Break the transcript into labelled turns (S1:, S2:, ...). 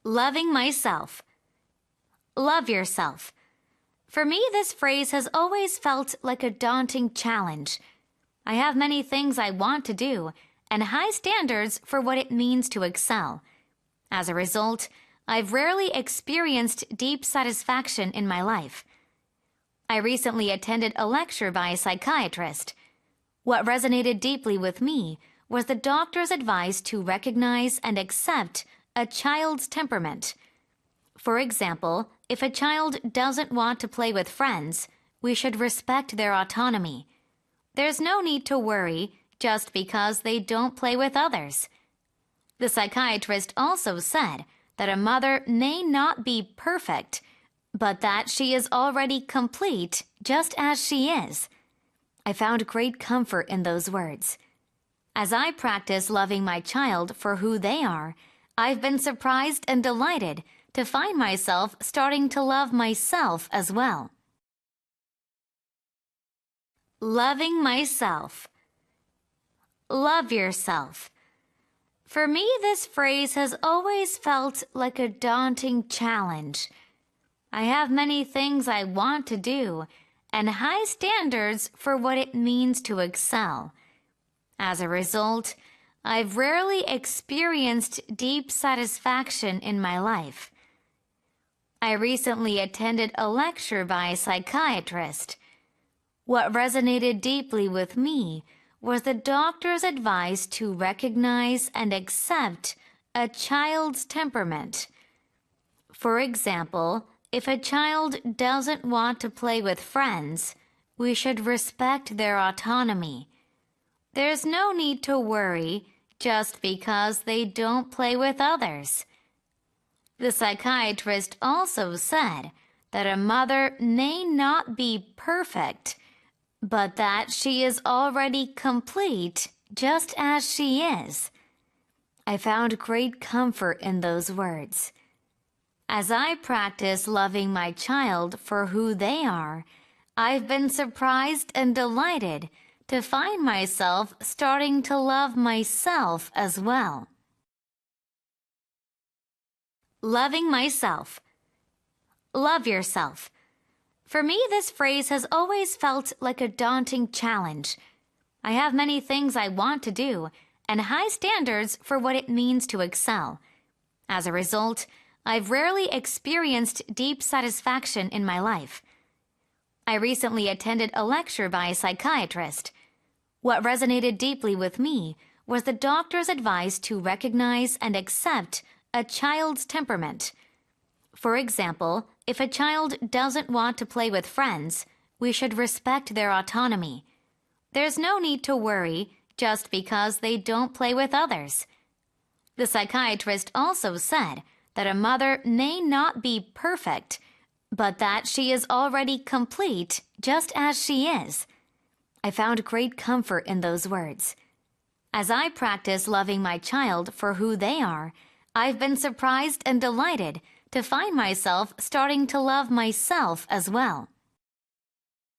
S1: Loving myself. Love yourself. For me, this phrase has always felt like a daunting challenge. I have many things I want to do and high standards for what it means to excel. As a result, I've rarely experienced deep satisfaction in my life. I recently attended a lecture by a psychiatrist. What resonated deeply with me was the doctor's advice to recognize and accept a child's temperament. For example, if a child doesn't want to play with friends, we should respect their autonomy. There's no need to worry just because they don't play with others. The psychiatrist also said that a mother may not be perfect, but that she is already complete just as she is. I found great comfort in those words. As I practice loving my child for who they are, I've been surprised and delighted to find myself starting to love myself as well. Loving myself. Love yourself. For me, this phrase has always felt like a daunting challenge. I have many things I want to do and high standards for what it means to excel. As a result, I've rarely experienced deep satisfaction in my life. I recently attended a lecture by a psychiatrist. What resonated deeply with me was the doctor's advice to recognize and accept a child's temperament. For example, if a child doesn't want to play with friends, we should respect their autonomy. There's no need to worry just because they don't play with others. The psychiatrist also said that a mother may not be perfect, but that she is already complete just as she is. I found great comfort in those words. As I practice loving my child for who they are, I've been surprised and delighted to find myself starting to love myself as well. Loving myself. Love yourself. For me, this phrase has always felt like a daunting challenge. I have many things I want to do and high standards for what it means to excel. As a result, I've rarely experienced deep satisfaction in my life. I recently attended a lecture by a psychiatrist. What resonated deeply with me was the doctor's advice to recognize and accept a child's temperament. For example, if a child doesn't want to play with friends, we should respect their autonomy. There's no need to worry just because they don't play with others. The psychiatrist also said that a mother may not be perfect, but that she is already complete just as she is. I found great comfort in those words. As I practice loving my child for who they are, I've been surprised and delighted to find myself starting to love myself as well.